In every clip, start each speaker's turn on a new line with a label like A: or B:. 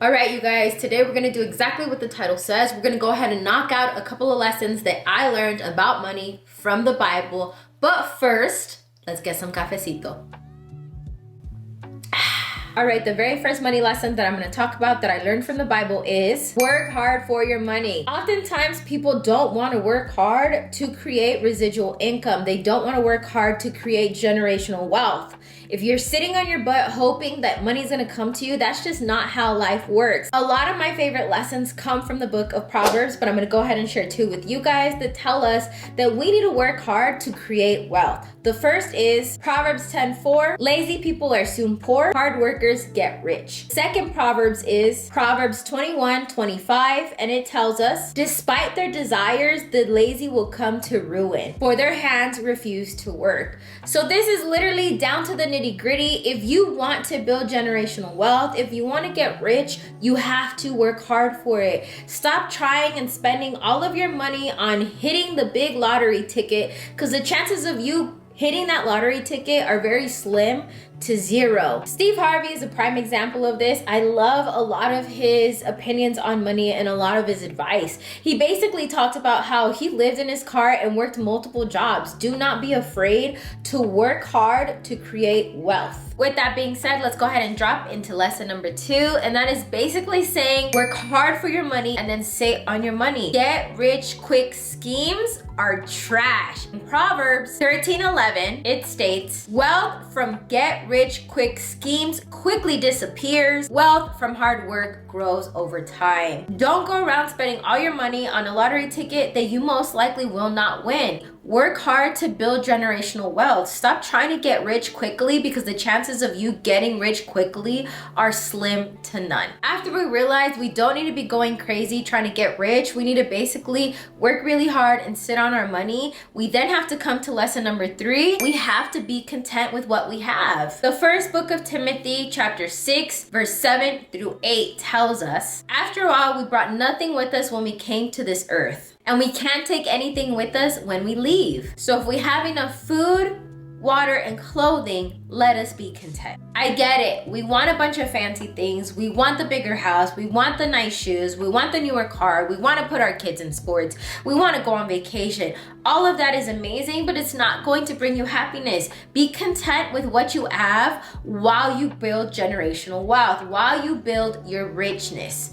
A: All right, you guys, today we're gonna do exactly what the title says. We're gonna go ahead and knock out a couple of lessons that I learned about money from the Bible. But first, let's get some cafecito. All right, the very first money lesson that I'm gonna talk about that I learned from the Bible is work hard for your money. Oftentimes, people don't wanna work hard to create residual income. They don't wanna work hard to create generational wealth. If you're sitting on your butt hoping that money's gonna come to you, that's just not how life works. A lot of my favorite lessons come from the book of Proverbs, but I'm gonna go ahead and share two with you guys that tell us that we need to work hard to create wealth. The first is Proverbs 10:4. Lazy people are soon poor, hard workers get rich. Second Proverbs is Proverbs 21:25, and it tells us, despite their desires, the lazy will come to ruin, for their hands refuse to work. So this is literally down to the nitty-gritty. If you want to build generational wealth, if you want to get rich, you have to work hard for it. Stop trying and spending all of your money on hitting the big lottery ticket, because the chances of you hitting that lottery ticket are very slim to zero. Steve Harvey is a prime example of this. I love a lot of his opinions on money and a lot of his advice. He basically talked about how he lived in his car and worked multiple jobs. Do not be afraid to work hard to create wealth. With that being said, let's go ahead and drop into lesson number 2, and that is basically saying work hard for your money and then save on your money. Get rich quick schemes are trash. In Proverbs 13:11, it states, wealth from get rich quick schemes quickly disappears. Wealth from hard work grows over time. Don't go around spending all your money on a lottery ticket that you most likely will not win. Work hard to build generational wealth. Stop trying to get rich quickly, because the chances of you getting rich quickly are slim to none. After we realize we don't need to be going crazy trying to get rich, we need to basically work really hard and sit on our money. We then have to come to lesson number 3. We have to be content with what we have. The first book of Timothy, chapter 6, verse 7 through 8 tells us, after all, we brought nothing with us when we came to this earth, and we can't take anything with us when we leave. So if we have enough food, water, and clothing, let us be content. I get it. We want a bunch of fancy things. We want the bigger house. We want the nice shoes. We want the newer car. We want to put our kids in sports. We want to go on vacation. All of that is amazing, but it's not going to bring you happiness. Be content with what you have while you build generational wealth, while you build your richness.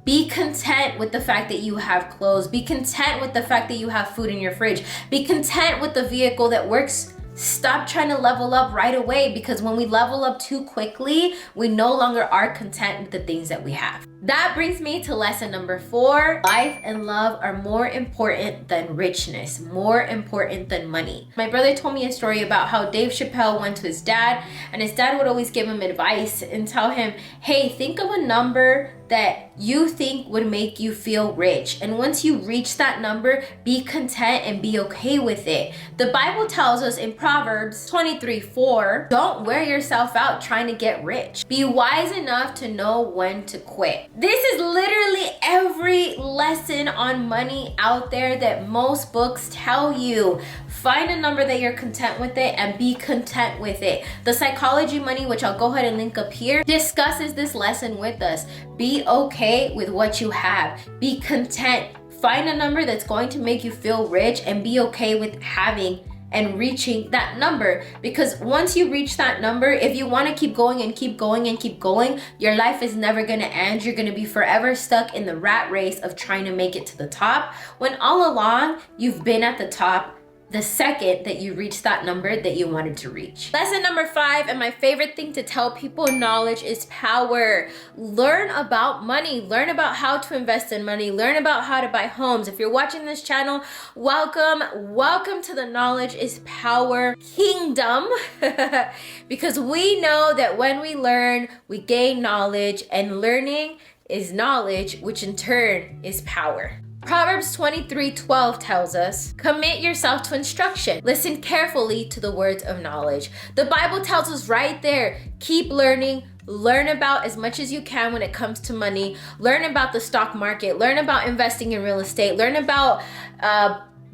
A: Be content with the fact that you have clothes. Be content with the fact that you have food in your fridge. Be content with the vehicle that works. Stop trying to level up right away, because when we level up too quickly, we no longer are content with the things that we have. That brings me to lesson number 4. Life and love are more important than richness, more important than money. My brother told me a story about how Dave Chappelle went to his dad, and his dad would always give him advice and tell him, hey, think of a number that you think would make you feel rich. And once you reach that number, be content and be okay with it. The Bible tells us in Proverbs 23:4, don't wear yourself out trying to get rich. Be wise enough to know when to quit. This is literally every lesson on money out there that most books tell you. Find a number that you're content with it and be content with it. The Psychology Money, which I'll go ahead and link up here, discusses this lesson with us. Be okay with what you have. Be content. Find a number that's going to make you feel rich and be okay with having and reaching that number, because once you reach that number, if you want to keep going and keep going and keep going, your life is never going to end. You're going to be forever stuck in the rat race of trying to make it to the top, when all along you've been at the top the second that you reach that number that you wanted to reach. Lesson number 5, and my favorite thing to tell people, knowledge is power. Learn about money. Learn about how to invest in money. Learn about how to buy homes. If you're watching this channel, welcome. Welcome to the Knowledge is Power Kingdom. Because we know that when we learn, we gain knowledge, and learning is knowledge, which in turn is power. Proverbs 23:12 tells us, commit yourself to instruction. Listen carefully to the words of knowledge. The Bible tells us right there, keep learning. Learn about as much as you can when it comes to money. Learn about the stock market. Learn about investing in real estate. Learn about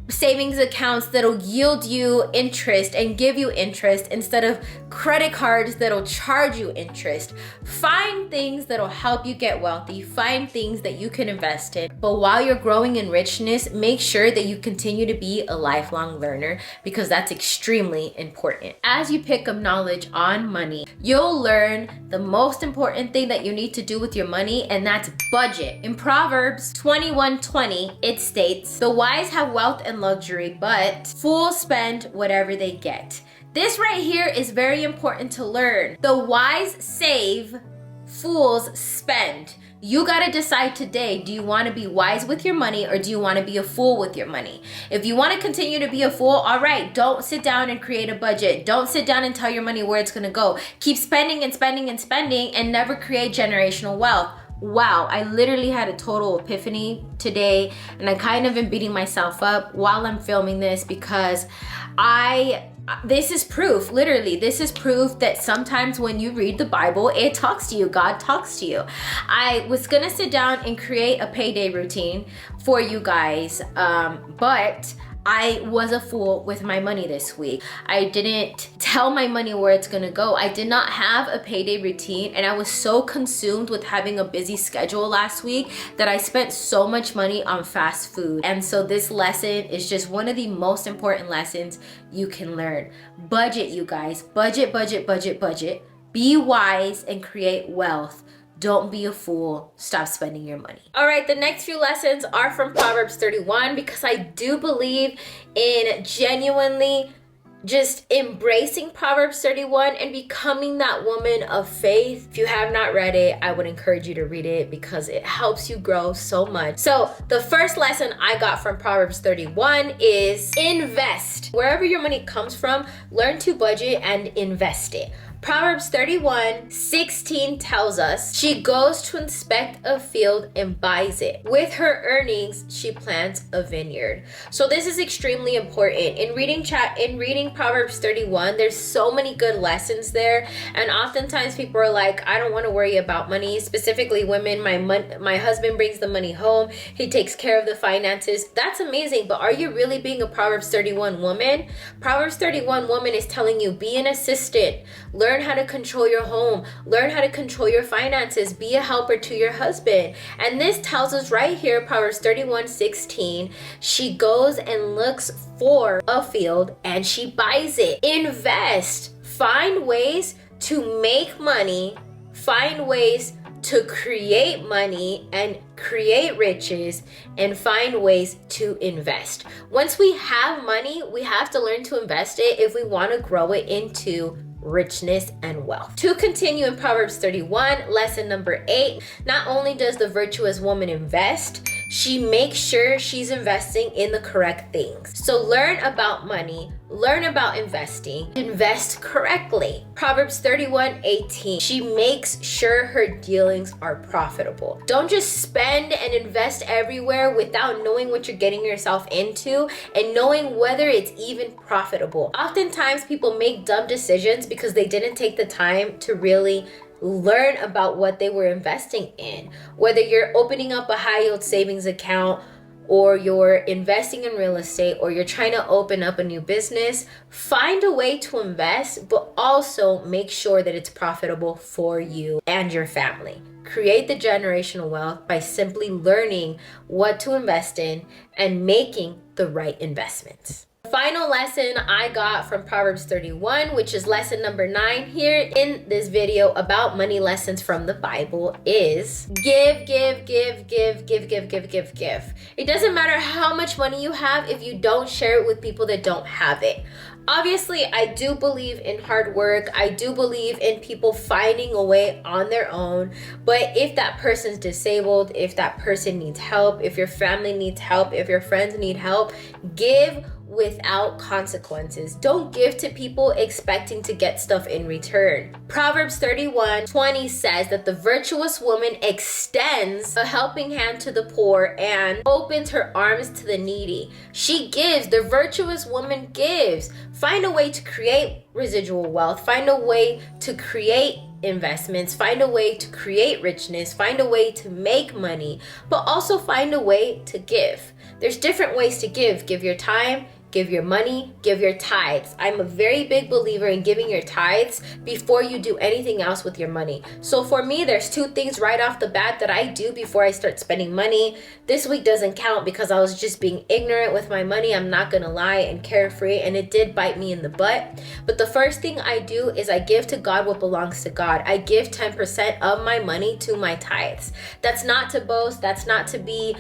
A: savings accounts that'll yield you interest and give you interest instead of credit cards that'll charge you interest. Find things that'll help you get wealthy. Find things that you can invest in. But while you're growing in richness, make sure that you continue to be a lifelong learner, because that's extremely important. As you pick up knowledge on money, you'll learn the most important thing that you need to do with your money, and that's budget. In Proverbs 21:20, it states, "The wise have wealth and luxury, but fools spend whatever they get." This right here is very important to learn. The wise save, fools spend. You gotta decide today, do you wanna be wise with your money, or do you wanna be a fool with your money? If you wanna continue to be a fool, all right, don't sit down and create a budget. Don't sit down and tell your money where it's gonna go. Keep spending and spending and spending and never create generational wealth. Wow, I literally had a total epiphany today, and I kind of am beating myself up while I'm filming this, because this is proof, literally, this is proof that sometimes when you read the Bible, it talks to you, God talks to you. I was gonna sit down and create a payday routine for you guys, but I was a fool with my money this week. I didn't tell my money where it's gonna go. I did not have a payday routine, and I was so consumed with having a busy schedule last week that I spent so much money on fast food. And so this lesson is just one of the most important lessons you can learn. Budget, you guys. Budget, budget, budget, budget. Be wise and create wealth. Don't be a fool. Stop spending your money. All right, the next few lessons are from Proverbs 31, because I do believe in genuinely just embracing Proverbs 31 and becoming that woman of faith. If you have not read it, I would encourage you to read it, because it helps you grow so much. So the first lesson I got from Proverbs 31 is invest. Wherever your money comes from, learn to budget and invest it. Proverbs 31:16 tells us, "She goes to inspect a field and buys it. With her earnings, she plants a vineyard." So this is extremely important. In reading Proverbs 31, there's so many good lessons there. And oftentimes people are like, I don't want to worry about money, specifically women. My husband brings the money home. He takes care of the finances. That's amazing. But are you really being a Proverbs 31 woman? Proverbs 31 woman is telling you, be an assistant. Learn how to control your home. Learn how to control your finances. Be a helper to your husband. And this tells us right here, Proverbs 31:16, she goes and looks for a field and she buys it. Invest. Find ways to make money. Find ways to create money and create riches, and find ways to invest. Once we have money, we have to learn to invest it if we want to grow it into richness and wealth. To continue in Proverbs 31, lesson number 8, not only does the virtuous woman invest, she makes sure she's investing in the correct things. So learn about money, learn about investing, invest correctly. Proverbs 31:18, she makes sure her dealings are profitable. Don't just spend and invest everywhere without knowing what you're getting yourself into and knowing whether it's even profitable. Oftentimes people make dumb decisions because they didn't take the time to really learn about what they were investing in. Whether you're opening up a high yield savings account, or you're investing in real estate, or you're trying to open up a new business, find a way to invest, but also make sure that it's profitable for you and your family. Create the generational wealth by simply learning what to invest in and making the right investments. Final lesson I got from Proverbs 31, which is lesson number 9 here in this video about money lessons from the Bible, is give, give, give, give, give, give, give, give, give. It doesn't matter how much money you have if you don't share it with people that don't have it. Obviously, I do believe in hard work. I do believe in people finding a way on their own. But if that person's disabled, if that person needs help, if your family needs help, if your friends need help, give without consequences. Don't give to people expecting to get stuff in return. Proverbs 31:20 says that the virtuous woman extends a helping hand to the poor and opens her arms to the needy. She gives. The virtuous woman gives. Find a way to create residual wealth. Find a way to create investments, find a way to create richness, find a way to make money, but also find a way to give. There's different ways to give. Give your time, give your money, give your tithes. I'm a very big believer in giving your tithes before you do anything else with your money. So for me, there's two things right off the bat that I do before I start spending money. This week doesn't count because I was just being ignorant with my money, I'm not gonna lie, and carefree, and it did bite me in the butt. But the first thing I do is I give to God what belongs to God. I give 10% of my money to my tithes. That's not to boast, that's not to be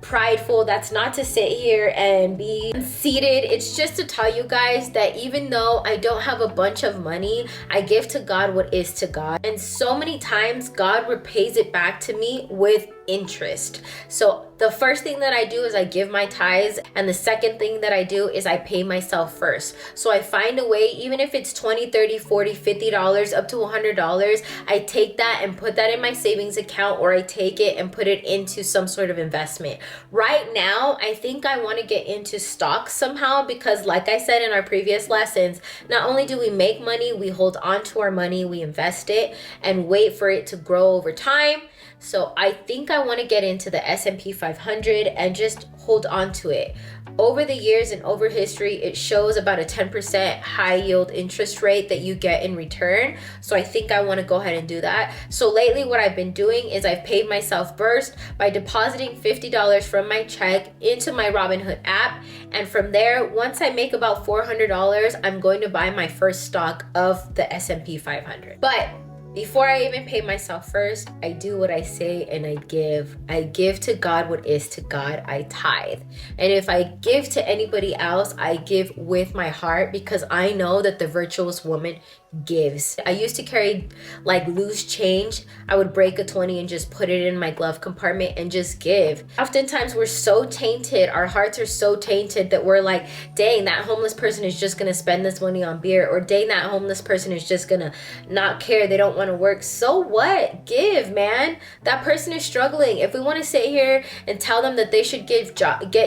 A: prideful, that's not to sit here and be conceited. It's just to tell you guys that even though I don't have a bunch of money, I give to God what is to God. And so many times God repays it back to me with interest. So the first thing that I do is I give my tithes, and the second thing that I do is I pay myself first. So I find a way, even if it's $20, $30, $40, $50, up to $100, I take that and put that in my savings account, or I take it and put it into some sort of investment. Right now, I think I want to get into stocks somehow, because like I said in our previous lessons, not only do we make money, we hold on to our money, we invest it and wait for it to grow over time. So I think I want to get into the S&P 500 and just hold on to it. Over the years and over history, it shows about a 10% high yield interest rate that you get in return. So I think I want to go ahead and do that. So lately what I've been doing is I've paid myself first by depositing $50 from my check into my Robinhood app. And from there, once I make about $400, I'm going to buy my first stock of the S&P 500. But before I even pay myself first, I do what I say and I give. I give to God what is to God. I tithe. And if I give to anybody else, I give with my heart, because I know that the virtuous woman gives. I used to carry like loose change. I would break a 20 and just put it in my glove compartment and just give. Oftentimes we're so tainted, our hearts are so tainted that we're like, dang, that homeless person is just gonna spend this money on beer, or dang, that homeless person is just gonna not care, they don't want to work. So what? Give, man. That person is struggling. If we want to sit here and tell them that they should get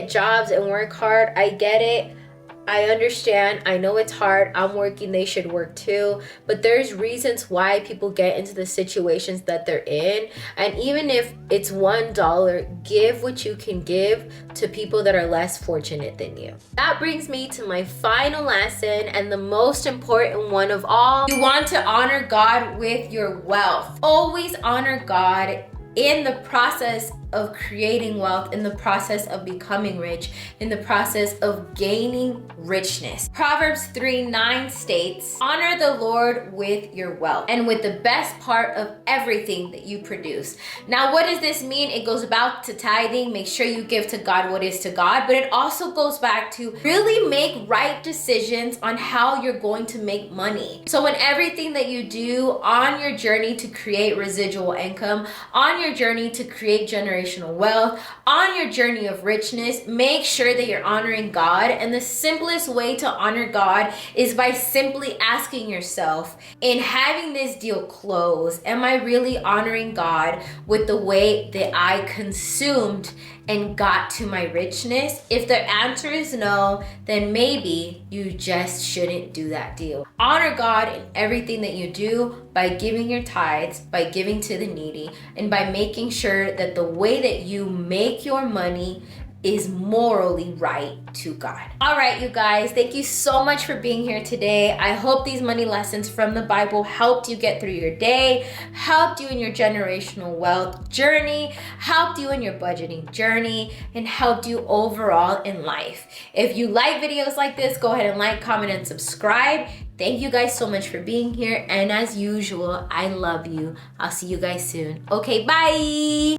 A: jobs and work hard, I get it. I understand. I know it's hard. I'm working. They should work too. But there's reasons why people get into the situations that they're in. And even if it's $1, give what you can give to people that are less fortunate than you. That brings me to my final lesson, and the most important one of all. You want to honor God with your wealth. Always honor God in the process of creating wealth, in the process of becoming rich, in the process of gaining richness. Proverbs 3:9 states, honor the Lord with your wealth and with the best part of everything that you produce. Now, what does this mean? It goes back to tithing. Make sure you give to God what is to God, but it also goes back to really make right decisions on how you're going to make money. So in everything that you do on your journey to create residual income, on your journey to create generational wealth, on your journey of richness, make sure that you're honoring God. And the simplest way to honor God is by simply asking yourself, in having this deal close, am I really honoring God with the way that I consumed and got to my richness? If the answer is no, then maybe you just shouldn't do that deal. Honor God in everything that you do by giving your tithes, by giving to the needy, and by making sure that the way that you make your money is morally right to God. All right, you guys, thank you so much for being here today. I hope these money lessons from the Bible helped you get through your day, helped you in your generational wealth journey, helped you in your budgeting journey, and helped you overall in life. If you like videos like this, go ahead and like, comment, and subscribe. Thank you guys so much for being here. And as usual, I love you. I'll see you guys soon. Okay, bye.